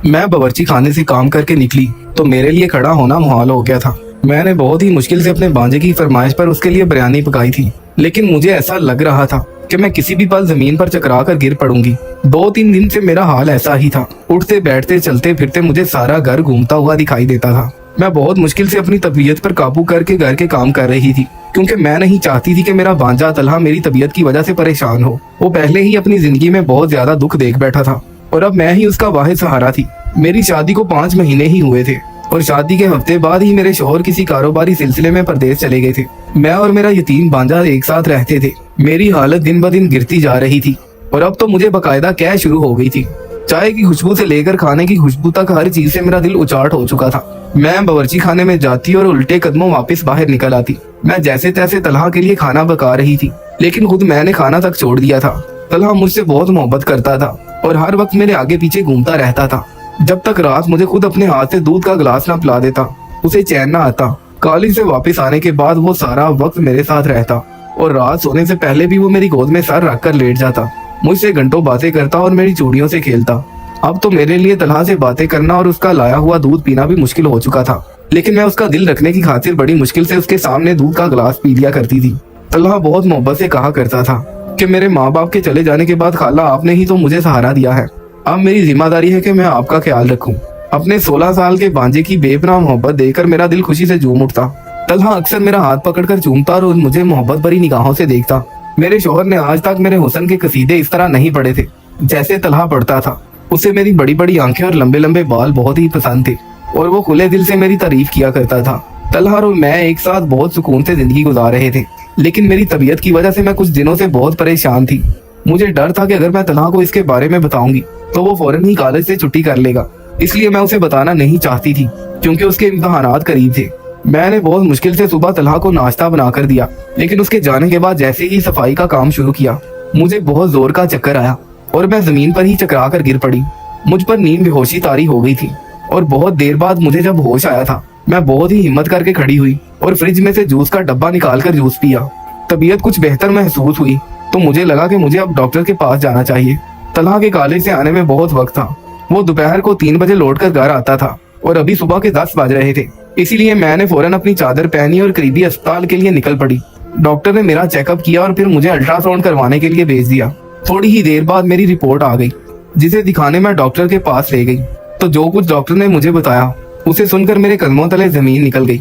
मैं बावर्ची खाने से काम करके निकली तो मेरे लिए खड़ा होना मुहाल हो गया था। मैंने बहुत ही मुश्किल से अपने भांजे की फरमाइश पर उसके लिए बिरयानी पकाई थी, लेकिन मुझे ऐसा लग रहा था कि मैं किसी भी पल जमीन पर चकरा कर गिर पड़ूंगी। 2-3 दिन से मेरा हाल ऐसा ही था। उठते बैठते चलते फिरते मुझे सारा घर घूमता हुआ दिखाई देता था। मैं बहुत मुश्किल से अपनी तबीयत पर काबू करके घर के काम कर रही थी, क्योंकि मैं नहीं चाहती थी कि मेरा भांजा तलहा मेरी तबीयत की वजह से परेशान हो। वो पहले ही अपनी जिंदगी में बहुत ज्यादा दुख देख बैठा था और अब मैं ही उसका वाहिद सहारा थी। मेरी शादी को 5 महीने ही हुए थे और शादी के हफ्ते बाद ही मेरे शौहर किसी कारोबारी सिलसिले में परदेश चले गए थे। मैं और मेरा यतीम भांजा एक साथ रहते थे। मेरी हालत दिन ब दिन गिरती जा रही थी और अब तो मुझे बकायदा कैश शुरू हो गई थी। चाय की खुशबू से लेकर खाने की खुशबू तक हर चीज से मेरा दिल उचाट हो चुका था। मैं बावर्ची खाने में जाती और उल्टे कदमों वापस बाहर निकल आती। मैं जैसे तैसे तलहा के लिए खाना पका रही थी, लेकिन खुद मैंने खाना तक छोड़ दिया था। तलहा मुझसे बहुत मोहब्बत करता था और हर वक्त मेरे आगे पीछे घूमता रहता था। जब तक रात मुझे खुद अपने हाथ से दूध का गिलास न पिला देता, उसे चैन न आता। कॉलेज से वापस आने के बाद वो सारा वक्त मेरे साथ रहता और रात सोने से पहले भी वो मेरी गोद में सर रख कर लेट जाता, मुझसे घंटों बातें करता और मेरी चूड़ियों से खेलता। अब तो मेरे लिए तलहा से बातें करना और उसका लाया हुआ दूध पीना भी मुश्किल हो चुका था, लेकिन मैं उसका दिल रखने की खातिर बड़ी मुश्किल से उसके सामने दूध का गिलास पी लिया करती थी। तलहा बहुत मोहब्बत से कहा करता था कि मेरे माँ बाप के चले जाने के बाद खाला आपने ही तो मुझे सहारा दिया है, अब मेरी जिम्मेदारी है कि मैं आपका ख्याल रखूं। अपने 16 साल के भांजे की बेपनाह मोहब्बत देखकर मेरा दिल खुशी से झूम उठता। तलहा अक्सर मेरा हाथ पकड़कर चूमता और मुझे मोहब्बत भरी निगाहों से देखता। मेरे शौहर ने आज तक मेरे हुस्न के कसीदे इस तरह नहीं पढ़े थे जैसे तलहा पढ़ता था। उसे मेरी बड़ी बड़ी आंखें और लंबे लंबे बाल बहुत ही पसंद थे और वो खुले दिल से मेरी तारीफ किया करता था। तलहा और मैं एक साथ बहुत सुकून से जिंदगी गुजार रहे थे, लेकिन मेरी तबीयत की वजह से मैं कुछ दिनों से बहुत परेशान थी। मुझे डर था कि अगर मैं तलहा को इसके बारे में बताऊंगी तो वो फौरन ही कॉलेज से छुट्टी कर लेगा, इसलिए मैं उसे बताना नहीं चाहती थी क्योंकि उसके इम्तिहानात करीब थे। मैंने बहुत मुश्किल से सुबह तलहा को नाश्ता बना कर दिया, लेकिन उसके जाने के बाद जैसे ही सफाई का काम शुरू किया, मुझे बहुत जोर का चक्कर आया और मैं जमीन पर ही चकरा कर गिर पड़ी। मुझ पर नींद बेहोशी तारी हो गई थी और बहुत देर बाद मुझे जब होश आया था, मैं बहुत ही हिम्मत करके खड़ी हुई और फ्रिज में से जूस का डब्बा निकाल कर जूस पिया। तबीयत कुछ बेहतर महसूस हुई तो मुझे लगा कि मुझे अब डॉक्टर के पास जाना चाहिए। तलहा के कॉलेज से आने में बहुत वक्त था। वो दोपहर को 3 बजे लौट कर घर आता था और अभी सुबह के 10 बज रहे थे, इसीलिए मैंने फौरन अपनी चादर पहनी और करीबी अस्पताल के लिए निकल पड़ी। डॉक्टर ने मेरा चेकअप किया और फिर मुझे अल्ट्रासाउंड करवाने के लिए भेज दिया। थोड़ी ही देर बाद मेरी रिपोर्ट आ गई, जिसे दिखाने मैं डॉक्टर के पास ले गई तो जो कुछ डॉक्टर ने मुझे बताया उसे सुनकर मेरे कदमों तले जमीन निकल गई।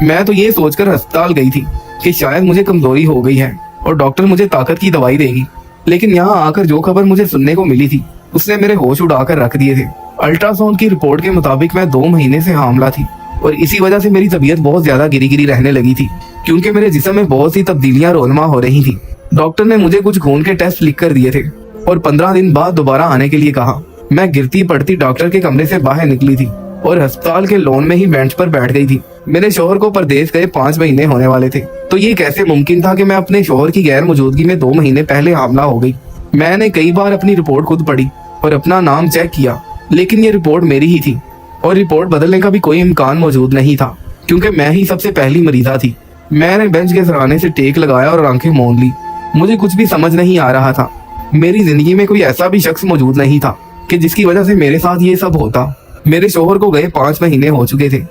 मैं तो ये सोचकर अस्पताल गई थी कि शायद मुझे कमजोरी हो गई है और डॉक्टर मुझे ताकत की दवाई देगी, लेकिन यहाँ आकर जो खबर मुझे सुनने को मिली थी उसने मेरे होश उड़ाकर रख दिए थे। अल्ट्रासाउंड की रिपोर्ट के मुताबिक मैं 2 महीने से हामला थी और इसी वजह से मेरी तबीयत बहुत ज्यादा गिरी गिरी रहने लगी थी, क्योंकि मेरे जिस्म में बहुत सी तब्दीलियां रोनमा हो रही थी। डॉक्टर ने मुझे कुछ खून के टेस्ट लिख कर दिए थे और 15 दिन बाद दोबारा आने के लिए कहा। मैं गिरती पड़ती डॉक्टर के कमरे से बाहर निकली थी और अस्पताल के लॉन में ही बेंच पर बैठ गई थी। मेरे शौहर को परदेश गए 5 महीने होने वाले थे, तो ये कैसे मुमकिन था कि मैं अपने शौहर की गैर मौजूदगी में 2 महीने पहले हामला हो गई। मैंने कई बार अपनी रिपोर्ट खुद पढ़ी और अपना नाम चेक किया, लेकिन ये रिपोर्ट मेरी ही थी और रिपोर्ट बदलने का भी कोई इम्कान मौजूद नहीं था, क्योंकि मैं ही सबसे पहली मरीजा थी। मैंने बेंच के सराहने से टेक लगाया और आंखें मूंद ली। मुझे कुछ भी समझ नहीं आ रहा था। मेरी जिंदगी में कोई ऐसा भी शख्स मौजूद नहीं था कि जिसकी वजह से मेरे साथ ये सब होता। मेरे शौहर को गए 5 महीने हो चुके थे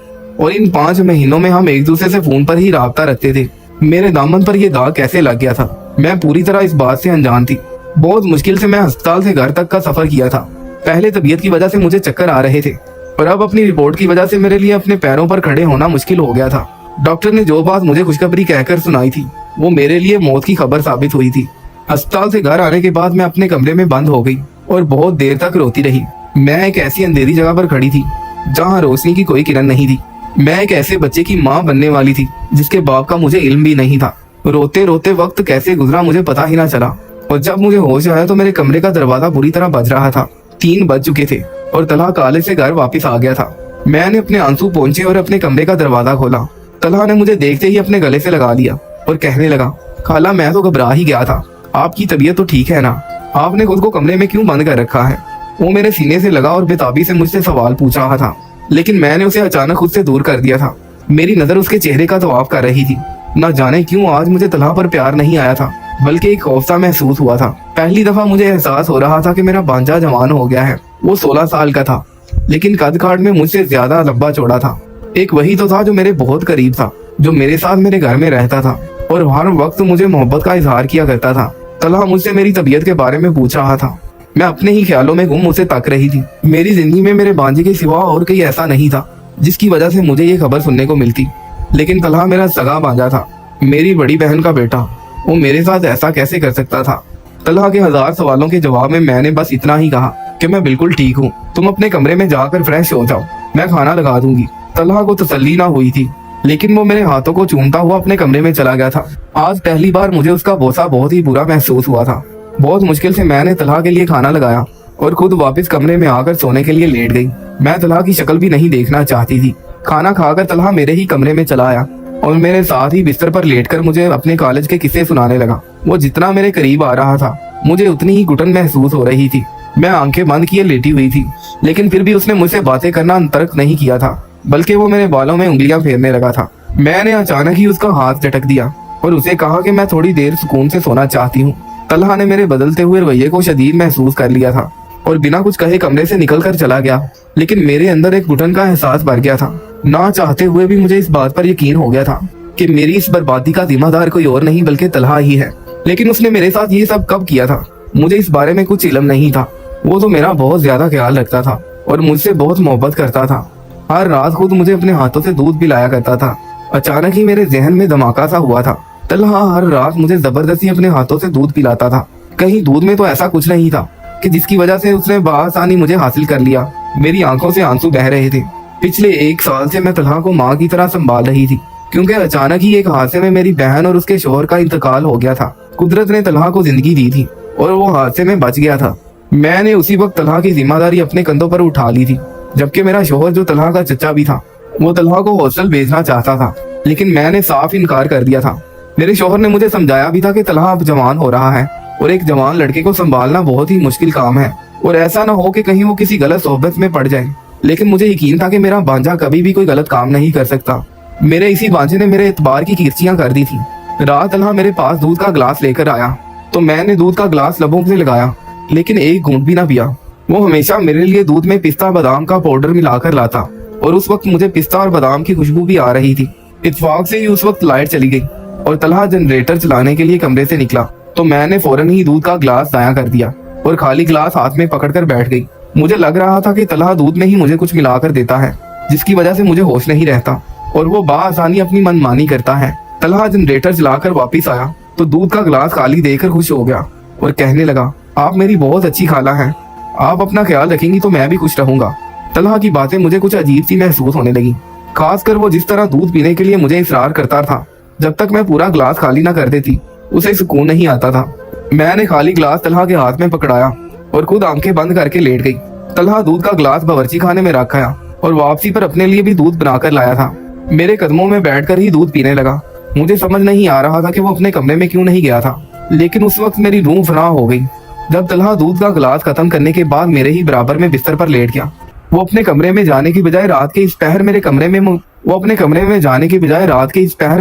और इन 5 महीनों में हम एक दूसरे से फोन पर ही राब्ता रखते थे। मेरे दामन पर यह दाग कैसे लग गया था, मैं पूरी तरह इस बात से अनजान थी। बहुत मुश्किल से मैं अस्पताल से घर तक का सफर किया था। पहले तबीयत की वजह से मुझे चक्कर आ रहे थे और अब अपनी रिपोर्ट की वजह से मेरे लिए अपने पैरों पर खड़े होना मुश्किल हो गया था। डॉक्टर ने जो बात मुझे खुशखबरी कहकर सुनाई थी वो मेरे लिए मौत की खबर साबित हुई थी। अस्पताल से घर आने के बाद मैं अपने कमरे में बंद हो गई और बहुत देर तक रोती रही। मैं एक ऐसी अंधेरी जगह पर खड़ी थी जहाँ रोशनी की कोई किरण नहीं थी। मैं एक ऐसे बच्चे की माँ बनने वाली थी जिसके बाप का मुझे इल्म भी नहीं था। रोते रोते वक्त कैसे गुजरा मुझे पता ही ना चला और जब मुझे होश आया तो मेरे कमरे का दरवाजा बुरी तरह बज रहा था। 3 बज चुके थे और तलहा कॉलेज से घर वापस आ गया था। मैंने अपने आंसू पोंछे और अपने कमरे का दरवाजा खोला। तलहा ने मुझे देखते ही अपने गले से लगा लिया और कहने लगा, खाला मैं तो घबरा ही गया था, आपकी तबीयत तो ठीक है ना, आपने खुद को कमरे में क्यों बंद कर रखा है। वो मेरे सीने से लगा और बेताबी से मुझसे सवाल पूछ रहा था, लेकिन मैंने उसे अचानक खुद से दूर कर दिया था। मेरी नजर उसके चेहरे का तवाफ कर रही थी। न जाने क्यों आज मुझे तलहा पर प्यार नहीं आया था, बल्कि एक खौफ सा महसूस हुआ था। पहली दफा मुझे एहसास हो रहा था कि मेरा भांजा जवान हो गया है। वो 16 साल का था लेकिन कद काठ में मुझसे ज्यादा लंबा चौड़ा था। एक वही तो था जो मेरे बहुत करीब था, जो मेरे साथ मेरे घर में रहता था और हर वक्त मुझे मोहब्बत का इजहार किया करता था। तलहा मुझसे मेरी तबीयत के बारे में पूछ रहा था। मैं अपने ही ख्यालों में गुम उसे तक रही थी। मेरी जिंदगी में मेरे बांजे के सिवा और कोई ऐसा नहीं था जिसकी वजह से मुझे ये खबर सुनने को मिलती। लेकिन तलहा मेरा सगा बांजा था, मेरी बड़ी बहन का बेटा। वो मेरे साथ ऐसा कैसे कर सकता था? तलहा के 1000 सवालों के जवाब में मैंने बस इतना ही कहा कि मैं बिल्कुल ठीक हूँ, तुम अपने कमरे में जाकर फ्रेश हो जाओ, मैं खाना लगा दूंगी। तलहा को तसल्ली ना हुई थी, लेकिन वो मेरे हाथों को चूमता हुआ अपने कमरे में चला गया था। आज पहली बार मुझे उसका बोसा बहुत ही बुरा महसूस हुआ था। बहुत मुश्किल से मैंने तलहा के लिए खाना लगाया और खुद वापस कमरे में आकर सोने के लिए लेट गई। मैं तलहा की शक्ल भी नहीं देखना चाहती थी। खाना खाकर तलहा मेरे ही कमरे में चला आया और मेरे साथ ही बिस्तर पर लेटकर मुझे अपने कॉलेज के किस्से सुनाने लगा। वो जितना मेरे करीब आ रहा था, मुझे उतनी ही घुटन महसूस हो रही थी। मैं आंखें बंद किए लेटी हुई थी, लेकिन फिर भी उसने मुझसे बातें करना तर्क नहीं किया था, बल्कि वो मेरे बालों में उंगलियां फेरने लगा था। मैंने अचानक ही उसका हाथ झटक दिया और उसे कहा कि मैं थोड़ी देर सुकून से सोना चाहती हूँ। तलहा ने मेरे बदलते हुए रवैये को शदीद महसूस कर लिया था और बिना कुछ कहे कमरे से निकल कर चला गया। लेकिन मेरे अंदर एक घुटन का एहसास भर गया था। ना चाहते हुए भी मुझे इस बात पर यकीन हो गया था कि मेरी इस बर्बादी का जिम्मेदार कोई और नहीं बल्कि तलहा ही है। लेकिन उसने मेरे साथ ये सब कब किया था? मुझे इस बारे में कुछ इल्म नहीं था। वो तो मेरा बहुत ज्यादा ख्याल रखता था और मुझसे बहुत मोहब्बत करता था। हर रात खुद मुझे अपने हाथों से दूध पिलाया करता था। अचानक ही मेरे जहन में धमाका सा हुआ था। तलहा हर रात मुझे जबरदस्ती अपने हाथों से दूध पिलाता था। कहीं दूध में तो ऐसा कुछ नहीं था कि जिसकी वजह से उसने बआसानी मुझे हासिल कर लिया। मेरी आंखों से आंसू बह रहे थे। पिछले 1 साल से मैं तलहा को माँ की तरह संभाल रही थी, क्योंकि अचानक ही एक हादसे में मेरी बहन और उसके शोहर का इंतकाल हो गया था। कुदरत ने तलहा को जिंदगी दी थी और वो हादसे में बच गया था। मैंने उसी वक्त तलहा की जिम्मेदारी अपने कंधों पर उठा ली थी, जबकि मेरा शोहर जो तलहा का चचा भी था, वो तलहा को हॉस्टल भेजना चाहता था, लेकिन मैंने साफ इनकार कर दिया था। मेरे शोहर ने मुझे समझाया भी था कि तलहा अब जवान हो रहा है और एक जवान लड़के को संभालना बहुत ही मुश्किल काम है और ऐसा ना हो कि कहीं वो किसी गलत सोहबत में पड़ जाए। लेकिन मुझे यकीन था कि मेरा बांजा कभी भी कोई गलत काम नहीं कर सकता। मेरे इसी बांजे ने मेरे एतबार की कीर्तियां कर दी थी। रात तलहा मेरे पास दूध का गिलास लेकर आया तो मैंने दूध का गिलास लबों से लगाया, लेकिन एक घूंट भी ना पिया। वो हमेशा मेरे लिए दूध में पिस्ता बादाम का पाउडर मिलाकर लाता और उस वक्त मुझे पिस्ता और बादाम की खुशबू भी आ रही थी। इत्तेफाक से ही उस वक्त लाइट चली गई और तलहा जनरेटर चलाने के लिए कमरे से निकला तो मैंने फौरन ही दूध का गिलास दायां कर दिया और खाली गिलास हाथ में पकड़कर बैठ गई। मुझे लग रहा था कि तलहा दूध में ही मुझे कुछ मिलाकर देता है, जिसकी वजह से मुझे होश नहीं रहता और वो बाआसानी अपनी मनमानी करता है। तलहा जनरेटर चलाकर वापिस आया तो दूध का गिलास खाली देकर खुश हो गया और कहने लगा, आप मेरी बहुत अच्छी खाला हैं, आप अपना ख्याल रखेंगी तो मैं भी खुश रहूंगा। तलहा की बातें मुझे कुछ अजीब सी महसूस होने लगी, खासकर वो जिस तरह दूध पीने के लिए मुझे इसरार करता था। जब तक मैं पूरा गिलास खाली ना कर देती उसे सुकून नहीं आता था। मैंने खाली गिलास तलहा के हाथ में पकड़ाया और खुद आंखें बंद करके लेट गई। तलहा दूध का गिलास बावर्ची खाने में रखाया और वापसी पर अपने लिए भी दूध बनाकर लाया था। मेरे कदमों में बैठकर ही दूध पीने लगा। मुझे समझ नहीं आ रहा था कि वो अपने कमरे में क्यों नहीं गया था, लेकिन उस वक्त मेरी रूह फना हो गई जब तलहा दूध का गिलास खत्म करने के बाद मेरे ही बराबर में बिस्तर पर लेट गया। वो अपने कमरे में जाने की बजाय रात के इस पहर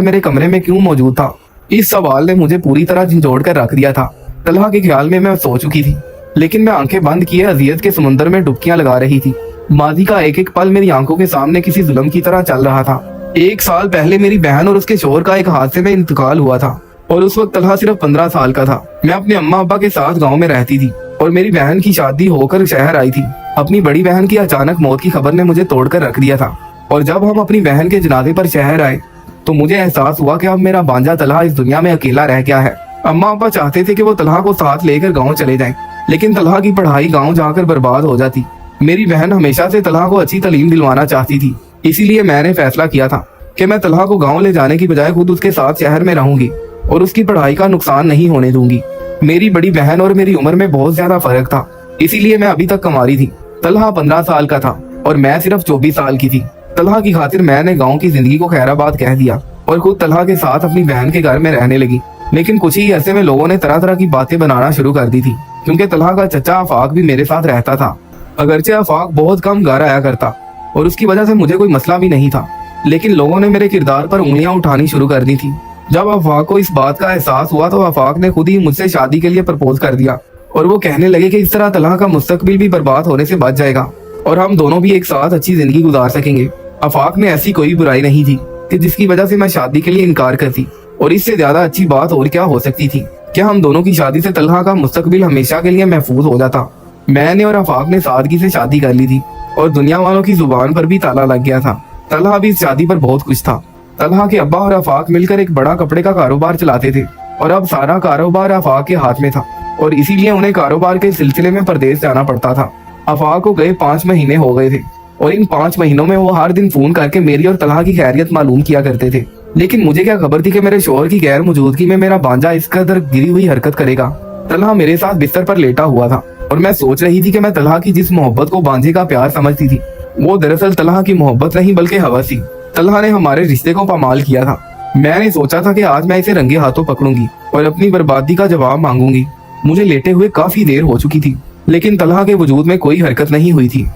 मेरे कमरे में क्यों मौजूद था? इस सवाल ने मुझे पूरी तरह झंझोड़ कर रख दिया था। तलहा के ख्याल में मैं सो चुकी थी, लेकिन मैं आंखें बंद किए अजियत के समुद्र में डुबकियां लगा रही थी। माजी का एक एक पल मेरी आंखों के सामने किसी जुल्म की तरह चल रहा था। 1 साल पहले मेरी बहन और उसके शोहर का एक हादसे में इंतकाल हुआ था और उस वक्त तलहा सिर्फ 15 साल का था। मैं अपने अम्मा अब्बा के साथ गाँव में रहती थी और मेरी बहन की शादी होकर शहर आई थी। अपनी बड़ी बहन की अचानक मौत की खबर ने मुझे तोड़कर रख दिया था और जब हम अपनी बहन के जनाजे पर शहर आए तो मुझे एहसास हुआ कि अब मेरा बांजा तलहा इस दुनिया में अकेला रह गया है। अम्मा अब्बा चाहते थे कि वो तलहा को साथ लेकर गाँव चले जाएं, लेकिन तलहा की पढ़ाई गाँव जाकर बर्बाद हो जाती। मेरी बहन हमेशा से तलहा को अच्छी तालीम दिलवाना चाहती थी, इसीलिए मैंने फैसला किया था कि मैं तलहा को गाँव ले जाने की बजाय खुद उसके साथ शहर में रहूंगी और उसकी पढ़ाई का नुकसान नहीं होने दूंगी। मेरी बड़ी बहन और मेरी उम्र में बहुत ज्यादा फर्क था, इसीलिए मैं अभी तक कुंवारी थी। तलहा 15 साल का था और मैं सिर्फ 24 साल की थी। तलहा की खातिर मैंने गांव की जिंदगी को खैराबाद कह दिया और खुद तलहा के साथ अपनी बहन के घर में रहने लगी। लेकिन कुछ ही ऐसे में लोगों ने तरह तरह की बातें बनाना शुरू कर दी थी, क्योंकि तलहा का चचा आफाक भी मेरे साथ रहता था। अगरचे आफाक बहुत कम घर आया करता और उसकी वजह से मुझे कोई मसला भी नहीं था, लेकिन लोगों ने मेरे किरदार पर उंगलियां उठानी शुरू कर दी थी। जब आफाक को इस बात का एहसास हुआ तो आफाक ने खुद ही मुझसे शादी के लिए प्रपोज कर दिया और वो कहने लगे कि इस तरह तलहा का मुस्तकबिल भी बर्बाद होने से बच जाएगा और हम दोनों भी एक साथ अच्छी जिंदगी गुजार सकेंगे। आफाक में ऐसी कोई बुराई नहीं थी कि जिसकी वजह से मैं शादी के लिए इनकार करती, और इससे ज्यादा अच्छी बात और क्या हो सकती थी। क्या हम दोनों की शादी से तलहा का मुस्तकबिल हमेशा के लिए महफूज हो जाता। मैंने और आफाक ने सादगी से शादी कर ली थी और दुनिया वालों की जुबान पर भी ताला लग गया था। तलहा भी इस शादी पर बहुत खुश था। तलहा के अब्बा और आफाक मिलकर एक बड़ा कपड़े का कारोबार चलाते थे और अब सारा कारोबार आफाक के हाथ में था और इसीलिए उन्हें कारोबार के सिलसिले में परदेश जाना पड़ता था। आफाक को गए 5 महीने हो गए थे और इन 5 महीनों में वो हर दिन फोन करके मेरी और तलहा की खैरियत मालूम किया करते थे। लेकिन मुझे क्या खबर थी कि मेरे शोहर की गैर मौजूदगी में मेरा भांजा इस कदर गिरी हुई हरकत करेगा। तलहा मेरे साथ बिस्तर पर लेटा हुआ था और मैं सोच रही थी कि मैं तलहा की जिस मोहब्बत को भांजे का प्यार समझती थी वो दरअसल तलहा की मोहब्बत नहीं बल्कि हवस थी। तलहा ने हमारे रिश्ते को पामाल किया था। मैंने सोचा था कि आज मैं इसे रंगे हाथों पकड़ूंगी और अपनी बर्बादी का जवाब मांगूंगी। मुझे लेटे हुए काफी देर हो चुकी थी लेकिन तलहा के वजूद में कोई हरकत नहीं हुई थी।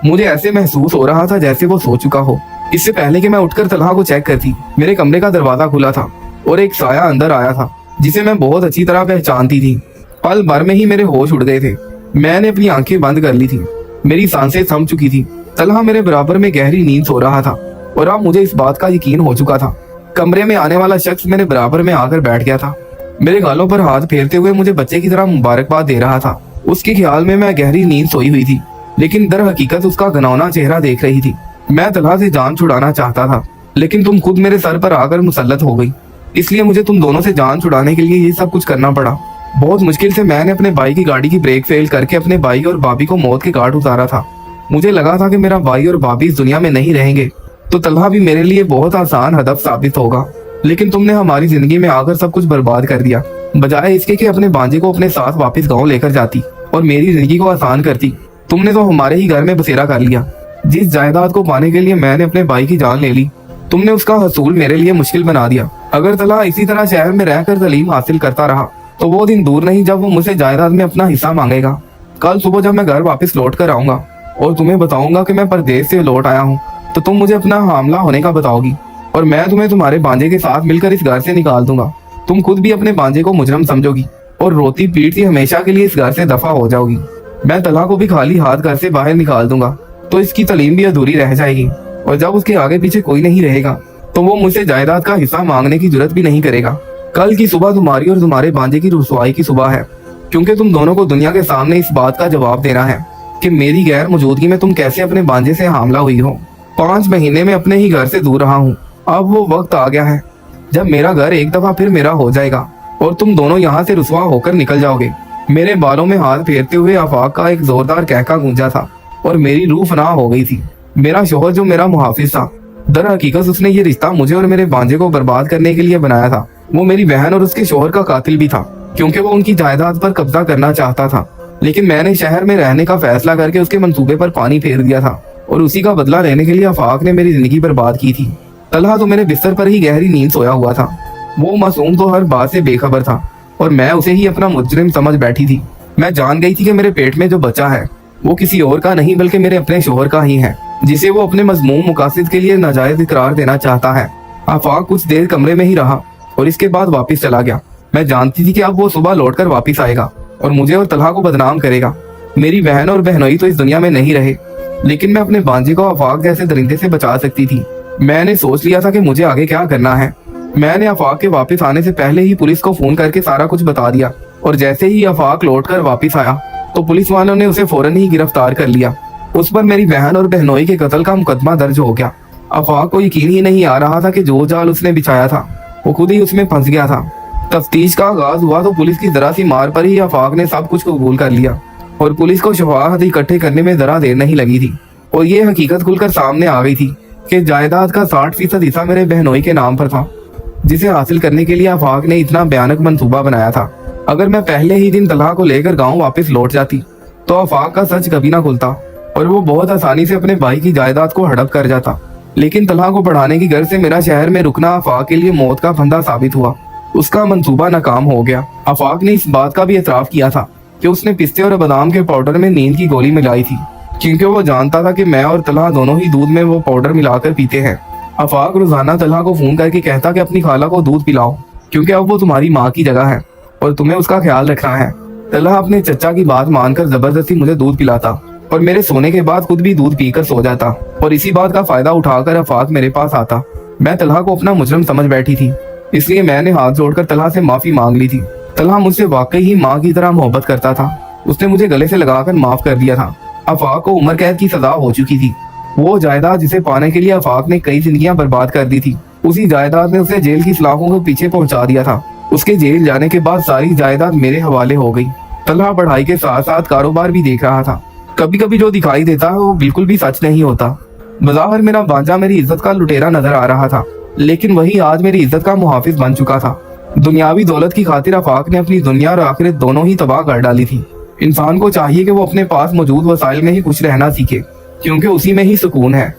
मुझे ऐसे महसूस हो रहा था जैसे वो सो चुका हो। इससे पहले कि मैं उठकर तलहा को चेक करती, मेरे कमरे का दरवाजा खुला था और एक साया अंदर आया था जिसे मैं बहुत अच्छी तरह पहचानती थी। पल भर में ही मेरे होश उड़ गए थे। मैंने अपनी आंखें बंद कर ली थी। मेरी सांसें थम चुकी थी। तलहा मेरे बराबर में गहरी नींद सो रहा था और अब मुझे इस बात का यकीन हो चुका था। कमरे में आने वाला शख्स मेरे बराबर में आकर बैठ गया था। मेरे गालों पर हाथ फेरते हुए मुझे बच्चे की तरह मुबारकबाद दे रहा था। उसके ख्याल में मैं गहरी नींद सोई हुई थी लेकिन दर हकीकत उसका घनौना चेहरा देख रही थी। मैं तलहा से जान छुड़ाना चाहता था लेकिन तुम खुद मेरे सर पर आकर मुसल्लत हो गई, इसलिए मुझे तुम दोनों से जान छुड़ाने के लिए ये सब कुछ करना पड़ा। बहुत मुश्किल से मैंने अपने भाई की गाड़ी की ब्रेक फेल करके अपने भाई और भाभी को मौत के घाट उतारा था। मुझे लगा था कि मेरा भाई और भाभी इस दुनिया में नहीं रहेंगे तो तलहा भी मेरे लिए बहुत आसान हदफ साबित होगा, लेकिन तुमने हमारी जिंदगी में आकर सब कुछ बर्बाद कर दिया। बजाय इसके कि अपने भांजे को अपने साथ वापस गाँव लेकर जाती और मेरी जिंदगी को आसान करती, तुमने तो हमारे ही घर में बसेरा कर लिया। जिस जायदाद को पाने के लिए मैंने अपने भाई की जान ले ली, तुमने उसका हसूल मेरे लिए मुश्किल बना दिया। अगर तलहा इसी तरह शहर में रहकर तालीम हासिल करता रहा तो वो दिन दूर नहीं जब वो मुझसे जायदाद में अपना हिस्सा मांगेगा। कल सुबह जब मैं घर वापस लौट कर आऊंगा और तुम्हें बताऊंगा कि मैं परदेश से लौट आया हूँ तो तुम मुझे अपना हामला होने का बताओगी और मैं तुम्हें तुम्हारे भांजे के साथ मिलकर इस घर से निकाल दूंगा। तुम खुद भी अपने भांजे को मुजरम समझोगी और रोती पीटती हमेशा के लिए इस घर से दफा हो जाओगी। मैं तलहा को भी खाली हाथ घर से बाहर निकाल दूंगा तो इसकी तालीम भी अधूरी रह जाएगी और जब उसके आगे पीछे कोई नहीं रहेगा तो वो मुझसे जायदाद का हिस्सा मांगने की जरूरत भी नहीं करेगा। कल की सुबह तुम्हारी और तुम्हारे भांजे की रुसवाई की सुबह है, क्योंकि तुम दोनों को दुनिया के सामने इस बात का जवाब देना है कि मेरी गैर मौजूदगी में तुम कैसे अपने भांजे से हमला हुई हो। 5 महीने में अपने ही घर से दूर रहा हूँ। अब वो वक्त आ गया है जब मेरा घर एक दफा फिर मेरा हो जाएगा और तुम दोनों यहाँ से रुसवा होकर निकल जाओगे। मेरे बालों में हाथ फेरते हुए आफाक का एक जोरदार कहका गूंजा था और मेरी रूह फनाह हो गई थी। मेरा शोहर जो मेरा मुहाफिज था, दर हकीकत उसने ये रिश्ता मुझे और मेरे भांजे को बर्बाद करने के लिए बनाया था। वो मेरी बहन और उसके शोहर का कातिल भी था क्योंकि वो उनकी जायदाद पर कब्जा करना चाहता था, लेकिन मैंने शहर में रहने का फैसला करके उसके मंसूबे पर पानी फेर दिया था और उसी का बदला लेने के लिए आफाक ने मेरी जिंदगी बर्बाद की थी। तलहा तो मेरे बिस्तर पर ही गहरी नींद सोया हुआ था। वो मासूम तो हर बात से बेखबर था और मैं उसे ही अपना मुजरिम समझ बैठी थी। मैं जान गई थी कि मेरे पेट में जो बच्चा है वो किसी और का नहीं बल्कि मेरे अपने शोहर का ही है, जिसे वो अपने मजमूम मुकासिद के लिए नाजायज इकरार देना चाहता है। आफाक कुछ देर कमरे में ही रहा और इसके बाद वापस चला गया। मैं जानती थी कि अब वो सुबह लौटकर वापस आएगा और मुझे और तलहा को बदनाम करेगा। मेरी बहन और बहनोई तो इस दुनिया में नहीं रहे, लेकिन मैं अपने भांजे को आफाक जैसे दरिंदे से बचा सकती थी। मैंने सोच लिया था कि मुझे आगे क्या करना है। मैंने आफाक के वापस आने से पहले ही पुलिस को फोन करके सारा कुछ बता दिया और जैसे ही आफाक लौटकर वापस आया तो पुलिस वालों ने उसे फौरन ही गिरफ्तार कर लिया। उस पर मेरी बहन और बहनोई के कत्ल का मुकदमा दर्ज हो गया। आफाक को यकीन ही नहीं आ रहा था कि जो जाल उसने बिछाया था वो खुद ही उसमें फंस गया था। तफ्तीश का आगाज हुआ तो पुलिस की जरा सी मार पर ही आफाक ने सब कुछ कबूल कर लिया और पुलिस को शवाहद इकट्ठे करने में जरा देर नहीं लगी थी और ये हकीकत खुलकर सामने आ गई थी कि जायदाद का 60% हिस्सा मेरे बहनोई के नाम पर था, जिसे हासिल करने के लिए आफाक ने इतना भयानक मंसूबा बनाया था। अगर मैं पहले ही दिन तलहा को लेकर गांव वापस लौट जाती तो आफाक का सच कभी ना खुलता और वो बहुत आसानी से अपने भाई की जायदाद को हड़प कर जाता। लेकिन तलहा को पढ़ाने की गर्ज से मेरा शहर में रुकना आफाक के लिए मौत का फंदा साबित हुआ। उसका मंसूबा नाकाम हो गया। आफाक ने इस बात का भी एतराफ किया था कि उसने पिस्ते और बादाम के पाउडर में नींद की गोली मिलाई थी, क्योंकि वो जानता था कि मैं और तलहा दोनों ही दूध में वो पाउडर मिलाकर पीते हैं। आफाक रोजाना तलहा को फोन करके कहता कि अपनी खाला को दूध पिलाओ, क्योंकि अब वो तुम्हारी माँ की जगह है और तुम्हें उसका ख्याल रखना है। तलहा अपने चचा की बात मानकर जबरदस्ती मुझे दूध पिलाता और मेरे सोने के बाद खुद भी दूध पीकर सो जाता और इसी बात का फायदा उठाकर आफाक मेरे पास आता। मैं तलहा को अपना मुजरम समझ बैठी थी, इसलिए मैंने हाथ जोड़कर तलहा से माफी मांग ली थी। तलहा मुझसे वाकई ही माँ की तरह मोहब्बत करता था। उसने मुझे गले से लगाकर माफ कर दिया था। आफाक को उम्र कैद की सजा हो चुकी थी। वो जायदाद जिसे पाने के लिए आफाक ने कई जिंदगियां बर्बाद कर दी थी, उसी जायदाद ने उसे जेल की सलाखों के पीछे पहुंचा दिया था। उसके जेल जाने के बाद सारी जायदाद मेरे हवाले हो गई। तलहा पढ़ाई के साथ साथ कारोबार भी देख रहा था। कभी कभी जो दिखाई देता है वो बिल्कुल भी सच नहीं होता। बज़ाहिर मेरा भांजा मेरी इज्जत का लुटेरा नजर आ रहा था, लेकिन वही आज मेरी इज्जत का मुहाफिज बन चुका था। दुनियावी दौलत की खातिर आफाक ने अपनी दुनिया और आखिरत दोनों ही तबाह कर डाली थी। इंसान को चाहिए कि वो अपने पास मौजूद वसाइल में ही खुश रहना सीखे, क्योंकि उसी में ही सुकून है।